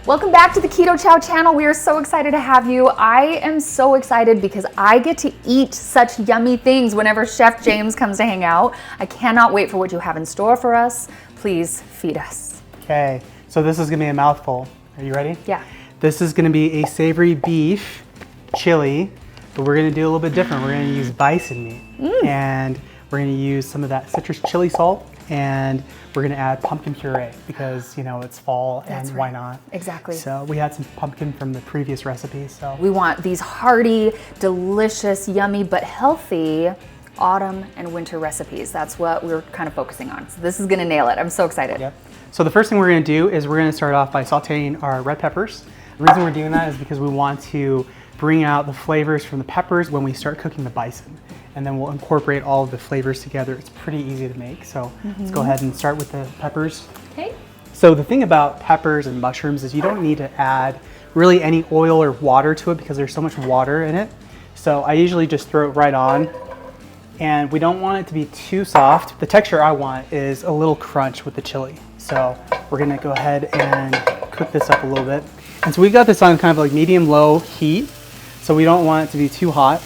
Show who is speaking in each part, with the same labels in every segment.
Speaker 1: Welcome back to the Keto Chow channel. We are so excited to have you. I am so excited because I get to eat such yummy things whenever Chef James comes to hang out. I cannot wait for what you have in store for us. Please feed us.
Speaker 2: Okay, so this is gonna be a mouthful. Are you ready?
Speaker 1: Yeah.
Speaker 2: This is gonna be a savory beef chili, but we're gonna do a little bit different. We're gonna use bison meat, and we're gonna use some of that citrus chili salt, and we're gonna add pumpkin puree because, you know, it's fall and why not?
Speaker 1: Exactly.
Speaker 2: So we had some pumpkin from the previous recipe, so.
Speaker 1: We want these hearty, delicious, yummy, but healthy autumn and winter recipes. That's what we're kind of focusing on. So this is gonna nail it. I'm so excited.
Speaker 2: Yep. So the first thing we're gonna do is we're gonna start off by sauteing our red peppers. The reason we're doing that is because we want to bring out the flavors from the peppers when we start cooking the bison. And then we'll incorporate all of the flavors together. It's pretty easy to make. So let's go ahead and start with the peppers.
Speaker 1: Okay.
Speaker 2: So the thing about peppers and mushrooms is you don't need to add really any oil or water to it because there's so much water in it. So I usually just throw it right on. And we don't want it to be too soft. The texture I want is a little crunch with the chili. So we're gonna go ahead and cook this up a little bit. And so we got this on kind of like medium-low heat. So we don't want it to be too hot.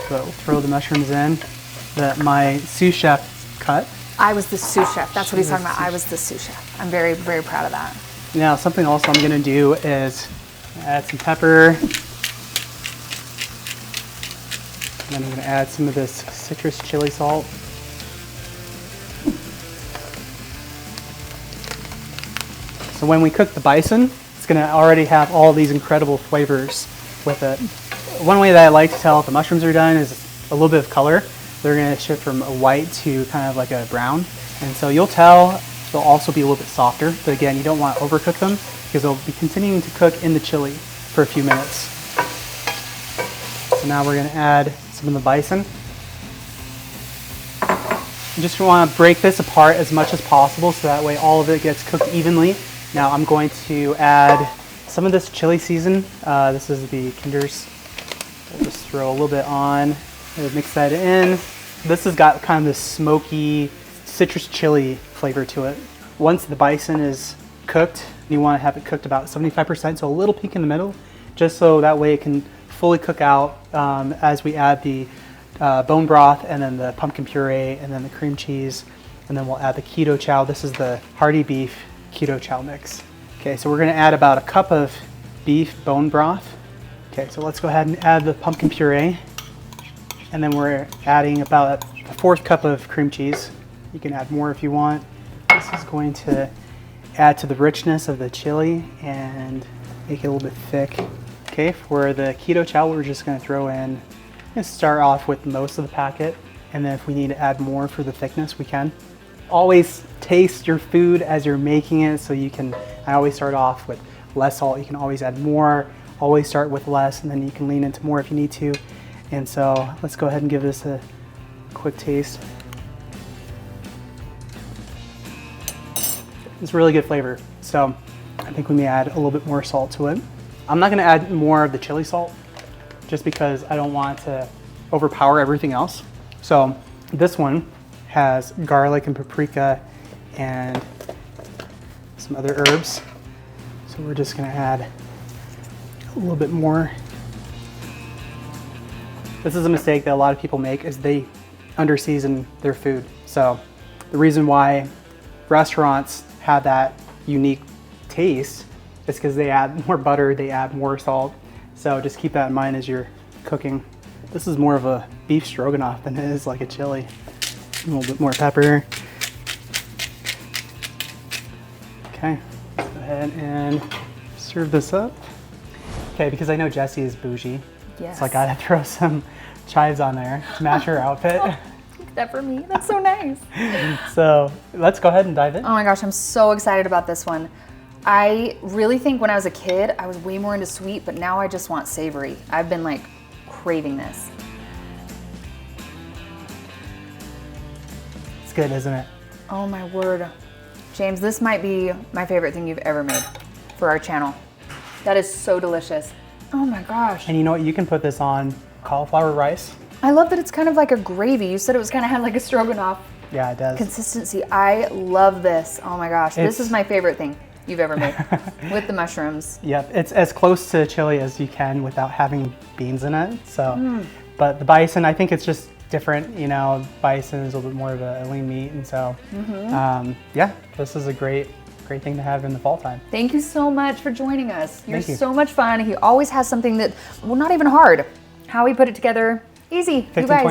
Speaker 2: So we'll throw the mushrooms in that my sous chef cut.
Speaker 1: I was the sous chef. That's what he's talking about. I was the sous chef. I'm very, very proud of that.
Speaker 2: Now something else I'm gonna do is add some pepper. And then I'm gonna add some of this citrus chili salt. So when we cook the bison, it's gonna already have all these incredible flavors with it. One way that I like to tell if the mushrooms are done is a little bit of color. They're gonna shift from a white to kind of like a brown. And so you'll tell they'll also be a little bit softer. But again, you don't want to overcook them because they'll be continuing to cook in the chili for a few minutes. So now we're gonna add some of the bison. You just wanna break this apart as much as possible so that way all of it gets cooked evenly. Now I'm going to add some of this chili season. This is the Kinder's. We'll just throw a little bit on and mix that in. This has got kind of this smoky citrus chili flavor to it. Once the bison is cooked, you want to have it cooked about 75%, so a little peak in the middle, just so that way it can fully cook out as we add the bone broth and then the pumpkin puree and then the cream cheese, and then we'll add the keto chow. This is the hearty beef keto chow mix. Okay, so we're gonna add about a cup of beef bone broth. Okay, so let's go ahead and add the pumpkin puree. And then we're adding about a fourth cup of cream cheese. You can add more if you want. This is going to add to the richness of the chili and make it a little bit thick. Okay, for the keto chow, we're just gonna throw in and start off with most of the packet. And then if we need to add more for the thickness, we can. Always taste your food as you're making it, so you can, I always start off with less salt. You can always add more. Always start with less, and then you can lean into more if you need to. And so let's go ahead and give this a quick taste. It's really good flavor. So I think we may add a little bit more salt to it. I'm not gonna add more of the chili salt just because I don't want to overpower everything else. So this one has garlic and paprika and some other herbs. So we're just gonna add a little bit more. This is a mistake that a lot of people make, is they under-season their food. So the reason why restaurants have that unique taste is because they add more butter, they add more salt. So just keep that in mind as you're cooking. This is more of a beef stroganoff than it is like a chili. A little bit more pepper. Okay, let's go ahead and serve this up. Okay, because I know Jessie is bougie,
Speaker 1: Yes.
Speaker 2: so I gotta throw some chives on there to match her outfit.
Speaker 1: Take that for me. That's so nice.
Speaker 2: So let's go ahead and dive in.
Speaker 1: Oh my gosh, I'm so excited about this one. I really think when I was a kid, I was way more into sweet, but now I just want savory. I've been like craving this.
Speaker 2: It's good, isn't it?
Speaker 1: Oh my word. James, this might be my favorite thing you've ever made for our channel. That is so delicious. Oh my gosh.
Speaker 2: And you know what? You can put this on cauliflower rice.
Speaker 1: I love that it's kind of like a gravy. You said it was kind of had like a stroganoff
Speaker 2: Yeah, it does.
Speaker 1: consistency. I love this. Oh my gosh. This is my favorite thing. you've ever made with the mushrooms.
Speaker 2: Yep, it's as close to chili as you can without having beans in it. So, but the bison, I think it's just different. You know, bison is a little bit more of a lean meat, and so yeah, this is a great thing to have in the fall time.
Speaker 1: Thank you so much for joining us. You're
Speaker 2: Thank you.
Speaker 1: so much fun. He always has something that, well, not even hard. How he put it together, easy.
Speaker 2: 15,
Speaker 1: you guys.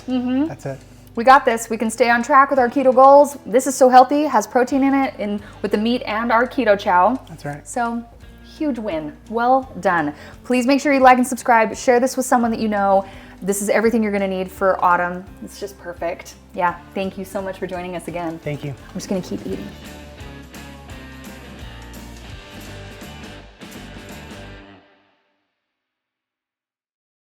Speaker 2: 20 minutes. That's it.
Speaker 1: We got this. We can stay on track with our keto goals. This is so healthy, has protein in it, with the meat and our keto chow.
Speaker 2: That's right.
Speaker 1: So, huge win. Well done. Please make sure you like and subscribe. Share this with someone that you know. This is everything you're gonna need for autumn. It's just perfect. Yeah, thank you so much for joining us again.
Speaker 2: Thank you.
Speaker 1: I'm just gonna keep eating.